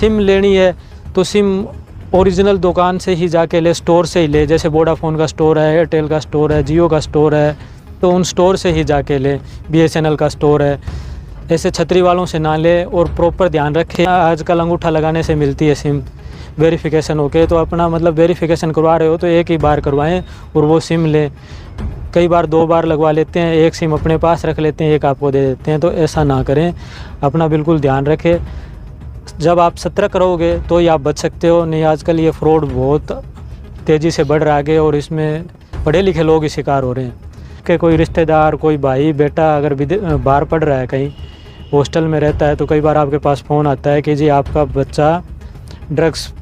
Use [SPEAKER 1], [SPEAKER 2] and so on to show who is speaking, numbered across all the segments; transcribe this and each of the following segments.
[SPEAKER 1] SIM लेनी है तो सिम ओरिजिनल दुकान से ही जाके ले, स्टोर से ही ले। जैसे वोडाफोन का स्टोर है, एयरटेल का स्टोर है, जियो का स्टोर है, तो उन स्टोर से ही जाके ले। BSNL का स्टोर है, ऐसे छतरी वालों से ना ले। और प्रॉपर ध्यान रखें, आजकल अंगूठा लगाने से मिलती है सिम वेरिफिकेशन होके, तो अपना मतलब वेरिफिकेशन करवा रहे हो तो एक ही बार करवाएं और वो सिम लें। कई बार 2 बार लगवा लेते हैं, एक सिम अपने पास रख लेते हैं, एक आपको दे देते हैं, तो ऐसा ना करें। अपना बिल्कुल ध्यान रखें। जब आप सतर्क रहोगे तो ही आप बच सकते हो, नहीं आजकल ये फ्रॉड बहुत तेज़ी से बढ़ रहा है और इसमें पढ़े लिखे लोग ही शिकार हो रहे हैं। कि कोई रिश्तेदार, कोई भाई बेटा अगर बाहर पढ़ रहा है, कहीं हॉस्टल में रहता है, तो कई बार आपके पास फ़ोन आता है कि जी आपका बच्चा ड्रग्स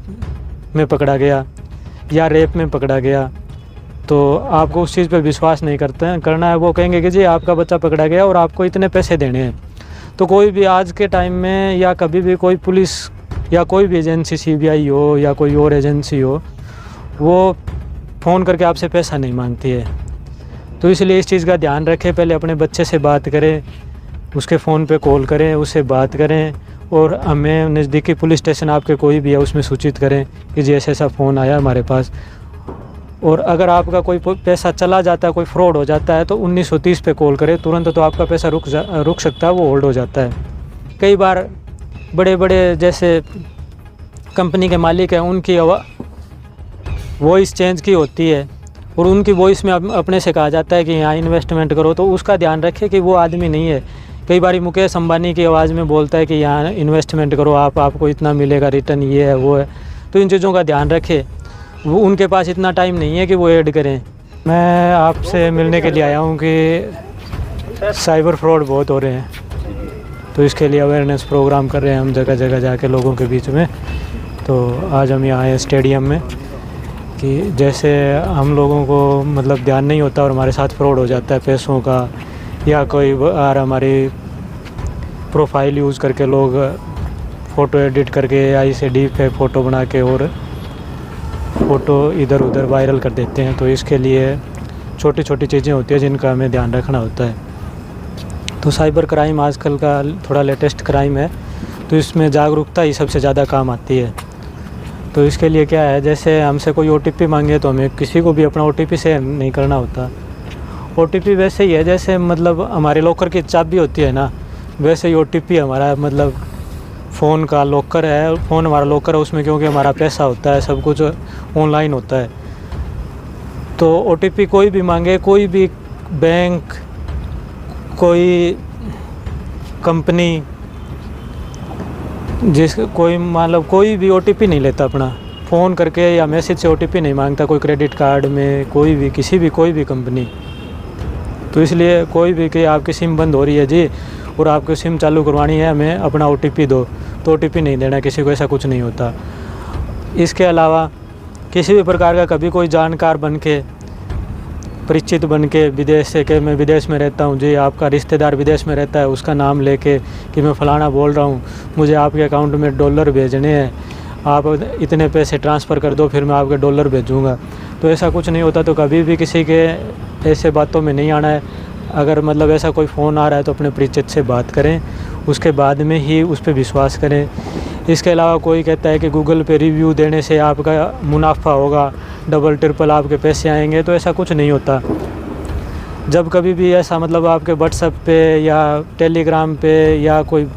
[SPEAKER 1] में पकड़ा गया या रेप में पकड़ा गया। तो आपको उस चीज़ पे विश्वास नहीं करना है। वो कहेंगे कि जी आपका बच्चा पकड़ा गया और आपको इतने पैसे देने हैं। तो कोई भी आज के टाइम में या कभी भी कोई पुलिस या कोई भी एजेंसी, CBI हो या कोई और एजेंसी हो, वो फ़ोन करके आपसे पैसा नहीं मांगती है। तो इसलिए इस चीज़ का ध्यान रखें। पहले अपने बच्चे से बात करें, उसके फ़ोन पे कॉल करें, उससे बात करें और हमें नज़दीकी पुलिस स्टेशन आपके कोई भी है उसमें सूचित करें कि जी ऐसा फ़ोन आया हमारे पास। और अगर आपका कोई पैसा चला जाता है, कोई फ्रॉड हो जाता है, तो 1930 पे कॉल करें तुरंत, तो आपका पैसा रुक सकता है, वो होल्ड हो जाता है। कई बार बड़े बड़े जैसे कंपनी के मालिक हैं, उनकी वॉइस चेंज की होती है और उनकी वॉइस में अपने से कहा जाता है कि यहाँ इन्वेस्टमेंट करो, तो उसका ध्यान रखें कि वो आदमी नहीं है। कई बार मुकेश अंबानी की आवाज़ में बोलता है कि यहाँ इन्वेस्टमेंट करो, आपको इतना मिलेगा, रिटर्न ये है वो है। तो इन चीज़ों का ध्यान रखें। वो उनके पास इतना टाइम नहीं है कि वो ऐड करें। मैं आपसे मिलने के लिए आया हूँ कि साइबर फ्रॉड बहुत हो रहे हैं, तो इसके लिए अवेयरनेस प्रोग्राम कर रहे हैं हम जगह जगह जाके लोगों के बीच में। तो आज हम यहाँ आए स्टेडियम में कि जैसे हम लोगों को मतलब ध्यान नहीं होता और हमारे साथ फ्रॉड हो जाता है पैसों का, या कोई बार हमारी प्रोफाइल यूज़ करके लोग फ़ोटो एडिट करके AI से डीप फेक फ़ोटो बना के और फ़ोटो इधर उधर वायरल कर देते हैं। तो इसके लिए छोटी छोटी चीज़ें होती हैं जिनका हमें ध्यान रखना होता है। तो साइबर क्राइम आजकल का थोड़ा लेटेस्ट क्राइम है, तो इसमें जागरूकता ही सबसे ज़्यादा काम आती है। तो इसके लिए क्या है, जैसे हमसे कोई OTP मांगे तो हमें किसी को भी अपना OTP शेयर नहीं करना होता। OTP वैसे ही है जैसे मतलब हमारे लॉकर की चाबी होती है ना, वैसे ही OTP हमारा मतलब फ़ोन का लॉकर है। फ़ोन हमारा लॉकर है उसमें, क्योंकि हमारा पैसा होता है, सब कुछ ऑनलाइन होता है। तो OTP कोई भी मांगे, कोई भी बैंक, कोई कंपनी, कोई मतलब कोई भी OTP नहीं लेता अपना फ़ोन करके या मैसेज से OTP नहीं मांगता कोई क्रेडिट कार्ड में, कोई भी कोई भी कंपनी। तो इसलिए कोई भी कि आपकी सिम बंद हो रही है जी और आपको सिम चालू करवानी है, हमें अपना OTP दो, तो OTP नहीं देना किसी को, ऐसा कुछ नहीं होता। इसके अलावा किसी भी प्रकार का कभी कोई जानकार बन के, परिचित बन के विदेश से कि मैं विदेश में रहता हूँ जी, आपका रिश्तेदार विदेश में रहता है, उसका नाम लेके कि मैं फ़लाना बोल रहा हूँ, मुझे आपके अकाउंट में डॉलर भेजने हैं, आप इतने पैसे ट्रांसफ़र कर दो, फिर मैं आपके डॉलर भेजूँगा। तो ऐसा कुछ नहीं होता। तो कभी भी किसी के ऐसे बातों में नहीं आना है। अगर मतलब ऐसा कोई फ़ोन आ रहा है तो अपने परिचित से बात करें, उसके बाद में ही उस पर विश्वास करें। इसके अलावा कोई कहता है कि गूगल पे रिव्यू देने से आपका मुनाफा होगा, डबल ट्रिपल आपके पैसे आएंगे, तो ऐसा कुछ नहीं होता। जब कभी भी ऐसा मतलब आपके व्हाट्सएप पे या टेलीग्राम पे या कोई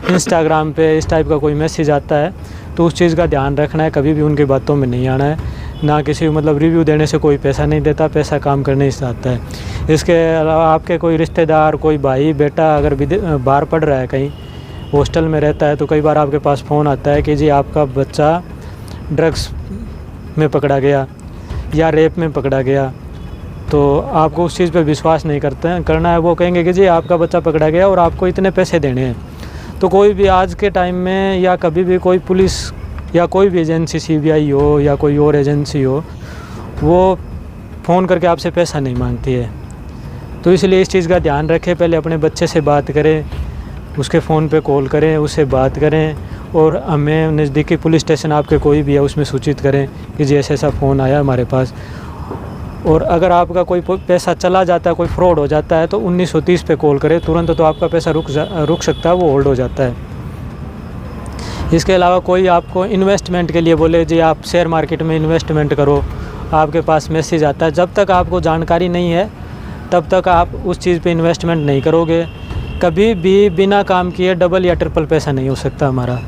[SPEAKER 1] इंस्टाग्राम पे इस टाइप का कोई मैसेज आता है, तो उस चीज़ का ध्यान रखना है, कभी भी उनकी बातों में नहीं आना है। ना किसी मतलब रिव्यू देने से कोई पैसा नहीं देता, पैसा काम करने से आता है। इसके अलावा आपके कोई रिश्तेदार, कोई भाई बेटा अगर बाहर पढ़ रहा है, कहीं हॉस्टल में रहता है, तो कई बार आपके पास फ़ोन आता है कि जी आपका बच्चा ड्रग्स में पकड़ा गया या रेप में पकड़ा गया। तो आपको उस चीज़ पे विश्वास नहीं करना है। वो कहेंगे कि जी आपका बच्चा पकड़ा गया और आपको इतने पैसे देने हैं। तो कोई भी आज के टाइम में या कभी भी कोई पुलिस या कोई भी एजेंसी, CBI हो या कोई और एजेंसी हो, वो फ़ोन करके आपसे पैसा नहीं मांगती है। तो इसलिए इस चीज़ का ध्यान रखें। पहले अपने बच्चे से बात करें, उसके फ़ोन पे कॉल करें, उससे बात करें और हमें नज़दीकी पुलिस स्टेशन आपके कोई भी है उसमें सूचित करें कि जी ऐसा फ़ोन आया हमारे पास। और अगर आपका कोई पैसा चला जाता है, कोई फ्रॉड हो जाता है, तो 1930 पे कॉल करें तुरंत, तो आपका पैसा रुक सकता है, वो होल्ड हो जाता है। इसके अलावा कोई आपको इन्वेस्टमेंट के लिए बोले जी आप शेयर मार्केट में इन्वेस्टमेंट करो, आपके पास मैसेज आता है, जब तक आपको जानकारी नहीं है तब तक आप उस चीज़ पे इन्वेस्टमेंट नहीं करोगे। कभी भी बिना काम किए डबल या ट्रिपल पैसा नहीं हो सकता हमारा।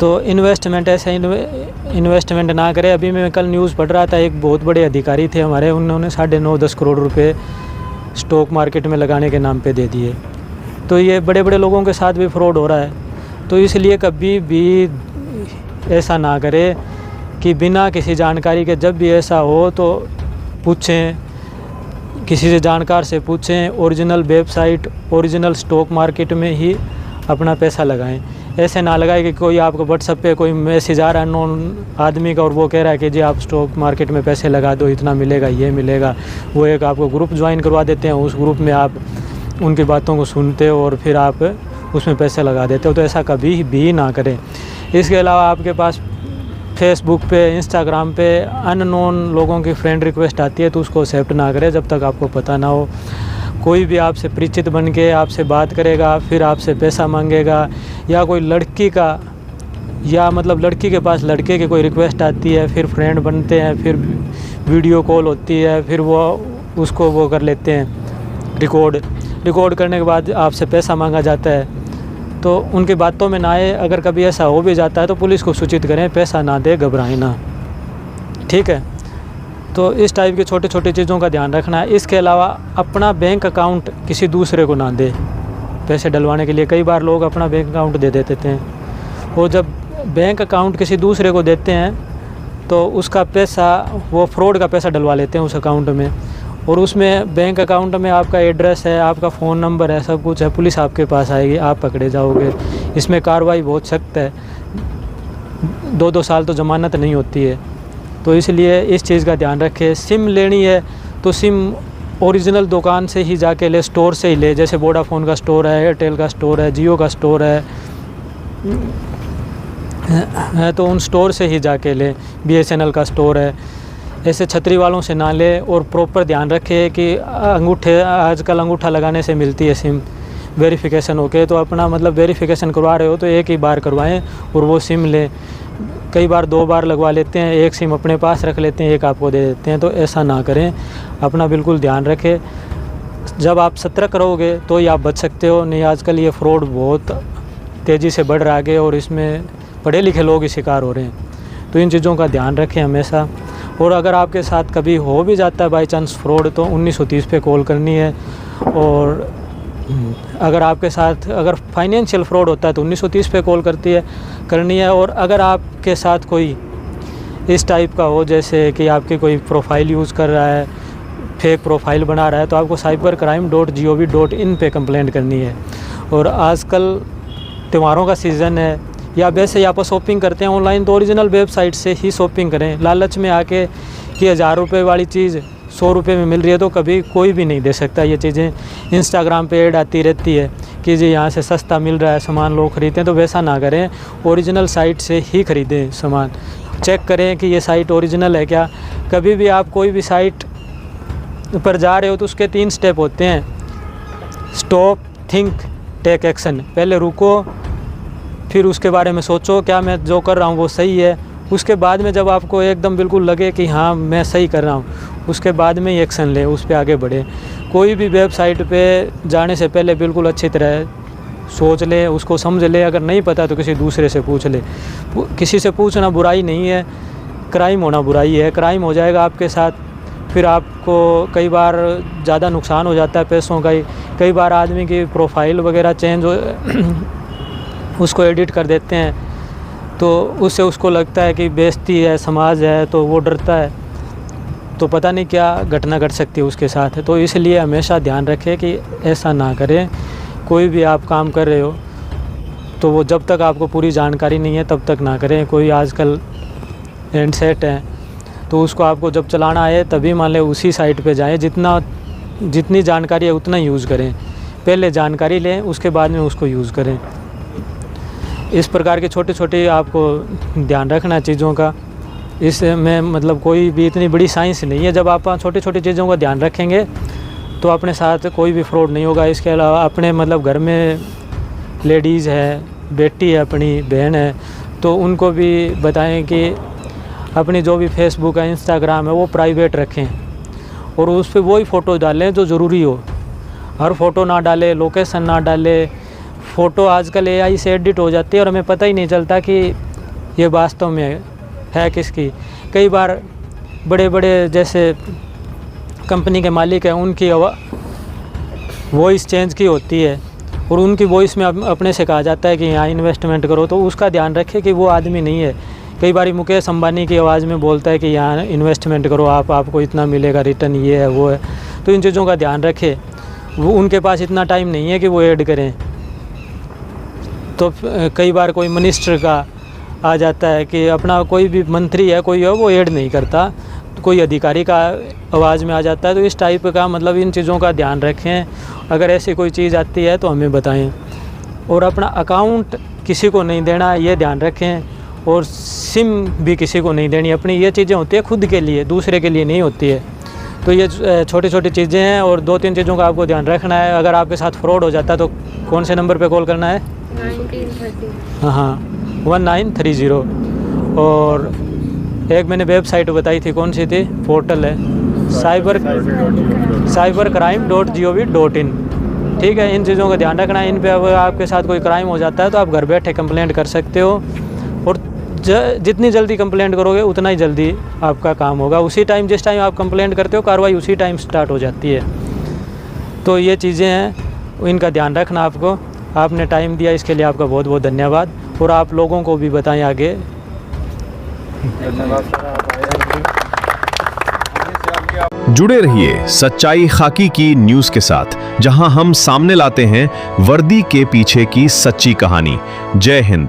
[SPEAKER 1] तो इन्वेस्टमेंट ऐसे इन्वेस्टमेंट ना करें। अभी मैं कल न्यूज़ पढ़ रहा था, एक बहुत बड़े अधिकारी थे हमारे, उन्होंने 9.5-10 करोड़ रुपए स्टॉक मार्केट में लगाने के नाम पे दे दिए। तो ये बड़े बड़े लोगों के साथ भी फ्रॉड हो रहा है। तो इसलिए कभी भी ऐसा ना करें कि बिना किसी जानकारी के, जब भी ऐसा हो तो पूछें, किसी से जानकार से पूछें, original website, original stock market में ही अपना पैसा लगाएं। ऐसे ना लगाए कि कोई आपको व्हाट्सएप पे कोई मैसेज आ रहा है अननोन आदमी का और वो कह रहा है कि जी आप स्टॉक मार्केट में पैसे लगा दो, इतना मिलेगा, ये मिलेगा। वो एक आपको ग्रुप ज्वाइन करवा देते हैं, उस ग्रुप में आप उनकी बातों को सुनते हो और फिर आप उसमें पैसे लगा देते हो। तो ऐसा कभी भी ना करें। इसके अलावा आपके पास फेसबुक पे, इंस्टाग्राम पे अननोन लोगों की फ्रेंड रिक्वेस्ट आती है तो उसको एक्सेप्ट ना करें जब तक आपको पता ना हो। कोई भी आपसे परिचित बन के आपसे बात करेगा, फिर आपसे पैसा मांगेगा, या कोई लड़की का या मतलब लड़की के पास लड़के की कोई रिक्वेस्ट आती है, फिर फ्रेंड बनते हैं, फिर वीडियो कॉल होती है, फिर वो उसको वो कर लेते हैं रिकॉर्ड करने के बाद आपसे पैसा मांगा जाता है। तो उनकी बातों में ना आए। अगर कभी ऐसा हो भी जाता है तो पुलिस को सूचित करें, पैसा ना दे, घबराएं ना, ठीक है। तो इस टाइप की छोटी छोटी चीज़ों का ध्यान रखना है। इसके अलावा अपना बैंक अकाउंट किसी दूसरे को ना दे पैसे डलवाने के लिए। कई बार लोग अपना बैंक अकाउंट दे देते हैं, और जब बैंक अकाउंट किसी दूसरे को देते हैं तो उसका पैसा, वो फ्रॉड का पैसा डलवा लेते हैं उस अकाउंट में, और उसमें बैंक अकाउंट में आपका एड्रेस है, आपका फ़ोन नंबर है, सब कुछ है। पुलिस आपके पास आएगी, आप पकड़े जाओगे। इसमें कार्रवाई बहुत सख्त है, 2-2 साल तो ज़मानत नहीं होती है। तो इसलिए इस चीज़ का ध्यान रखें। सिम लेनी है तो सिम ओरिजिनल दुकान से ही जाके ले, स्टोर से ही ले। जैसे वोडाफोन का स्टोर है, एयरटेल का स्टोर है, जियो का स्टोर है, तो उन स्टोर से ही जाके ले। BSNL का स्टोर है। ऐसे छतरी वालों से ना ले, और प्रॉपर ध्यान रखें कि आजकल अंगूठा लगाने से मिलती है सिम वेरिफिकेशन होके। तो अपना मतलब वेरिफिकेशन करवा रहे हो तो एक ही बार करवाएं और वो सिम लें। कई बार 2 बार लगवा लेते हैं, एक सिम अपने पास रख लेते हैं, एक आपको दे देते हैं। तो ऐसा ना करें, अपना बिल्कुल ध्यान रखें। जब आप सतर्क रहोगे तो ही आप बच सकते हो, नहीं आजकल ये फ्रॉड बहुत तेज़ी से बढ़ रहा है और इसमें पढ़े लिखे लोग ही शिकार हो रहे हैं। तो इन चीज़ों का ध्यान रखें हमेशा। और अगर आपके साथ कभी हो भी जाता है बाई चांस फ्रॉड, तो 1930 पे कॉल करनी है। और अगर आपके साथ अगर फाइनेंशियल फ्रॉड होता है तो 1930 पे कॉल करनी है। और अगर आपके साथ कोई इस टाइप का हो, जैसे कि आपकी कोई प्रोफाइल यूज़ कर रहा है, फेक प्रोफाइल बना रहा है, तो आपको cybercrime.gov.in पे कंप्लेंट करनी है। और आजकल त्योहारों का सीज़न है, या वैसे आप शॉपिंग करते हैं ऑनलाइन तो ओरिजिनल वेबसाइट से ही शॉपिंग करें। लालच में आके कि 1000 रुपये वाली चीज़ 100 रुपये में मिल रही है तो कभी कोई भी नहीं दे सकता। ये चीज़ें इंस्टाग्राम पे ऐड आती रहती है कि जी यहाँ से सस्ता मिल रहा है, सामान लोग ख़रीदते हैं, तो वैसा ना करें। ओरिजिनल साइट से ही ख़रीदें सामान। चेक करें कि ये साइट ओरिजिनल है क्या। कभी भी आप कोई भी साइट पर जा रहे हो तो उसके 3 स्टेप होते हैं: स्टॉप, थिंक, टेक एक्शन। पहले रुको, फिर उसके बारे में सोचो क्या मैं जो कर रहा हूँ वो सही है। उसके बाद में जब आपको एकदम बिल्कुल लगे कि हाँ मैं सही कर रहा हूँ, उसके बाद में ही एक्शन ले, उस पर आगे बढ़े। कोई भी वेबसाइट पे जाने से पहले बिल्कुल अच्छी तरह सोच ले, उसको समझ ले। अगर नहीं पता तो किसी दूसरे से पूछ ले। किसी से पूछना बुराई नहीं है, क्राइम होना बुराई है। क्राइम हो जाएगा आपके साथ, फिर आपको कई बार ज़्यादा नुकसान हो जाता है पैसों का ही। कई बार आदमी की प्रोफाइल वगैरह चेंज हो उसको एडिट कर देते हैं, तो उससे उसको लगता है कि बेइज्जती है, समाज है, तो वो डरता है। तो पता नहीं क्या घटना घट सकती है उसके साथ। तो इसलिए हमेशा ध्यान रखें कि ऐसा ना करें। कोई भी आप काम कर रहे हो तो वो जब तक आपको पूरी जानकारी नहीं है तब तक ना करें। कोई आजकल हैंडसेट है तो उसको आपको जब चलाना आए तभी मान लें उसी साइट पे जाएं। जितनी जानकारी है उतना यूज़ करें। पहले जानकारी लें, उसके बाद में उसको यूज़ करें। इस प्रकार के छोटे छोटे आपको ध्यान रखना चीज़ों का। इसमें मतलब कोई भी इतनी बड़ी साइंस नहीं है। जब आप छोटी छोटी चीज़ों का ध्यान रखेंगे तो अपने साथ कोई भी फ्रॉड नहीं होगा। इसके अलावा अपने मतलब घर में लेडीज़ है बेटी है, अपनी बहन है, तो उनको भी बताएं कि अपनी जो भी फेसबुक है, इंस्टाग्राम है, वो प्राइवेट रखें और उस पर वही फ़ोटो डालें जो ज़रूरी हो। हर फ़ोटो ना डालें, लोकेशन ना डालें। फ़ोटो आजकल AI से एडिट हो जाती है और हमें पता ही नहीं चलता कि ये वास्तव में है किसकी। कई बार बड़े बड़े जैसे कंपनी के मालिक हैं, उनकी वॉइस चेंज की होती है और उनकी वॉइस में अपने से कहा जाता है कि यहाँ इन्वेस्टमेंट करो, तो उसका ध्यान रखें कि वो आदमी नहीं है। कई बार मुकेश अंबानी की आवाज़ में बोलता है कि यहाँ इन्वेस्टमेंट करो, आपको इतना मिलेगा रिटर्न, ये है वो है। तो इन चीज़ों का ध्यान रखें। वो उनके पास इतना टाइम नहीं है कि वो ऐड करें। तो कई बार कोई मिनिस्टर का आ जाता है कि अपना कोई भी मंत्री है, कोई है, वो ऐड नहीं करता, तो कोई अधिकारी का आवाज़ में आ जाता है। तो इस टाइप का मतलब इन चीज़ों का ध्यान रखें। अगर ऐसी कोई चीज़ आती है तो हमें बताएं। और अपना अकाउंट किसी को नहीं देना, ये ध्यान रखें। और सिम भी किसी को नहीं देनी। अपनी ये चीज़ें होती है खुद के लिए, दूसरे के लिए नहीं होती है। तो ये छोटी छोटी चीज़ें हैं और 2-3 चीज़ों का आपको ध्यान रखना है। अगर आपके साथ फ्रॉड हो जाता है तो कौन से नंबर पे कॉल करना है? 1930। हाँ, 1930। और एक मैंने वेबसाइट बताई थी, कौन सी थी? पोर्टल है cybercrime.gov.in। ठीक है, इन चीज़ों का ध्यान रखना है। इन पे अगर आपके साथ कोई क्राइम हो जाता है तो आप घर बैठे कंप्लेंट कर सकते हो और जितनी जल्दी कंप्लेंट करोगे उतना ही जल्दी आपका काम होगा। उसी टाइम, जिस टाइम आप कंप्लेंट करते हो, कार्रवाई उसी टाइम स्टार्ट हो जाती है। तो ये चीज़ें हैं, इनका ध्यान रखना आपको। आपने टाइम दिया, इसके लिए आपका बहुत बहुत धन्यवाद। और आप लोगों को भी बताएं आगे।
[SPEAKER 2] जुड़े रहिए सच्चाई खाकी की न्यूज के साथ, जहां हम सामने लाते हैं वर्दी के पीछे की सच्ची कहानी। जय हिंद।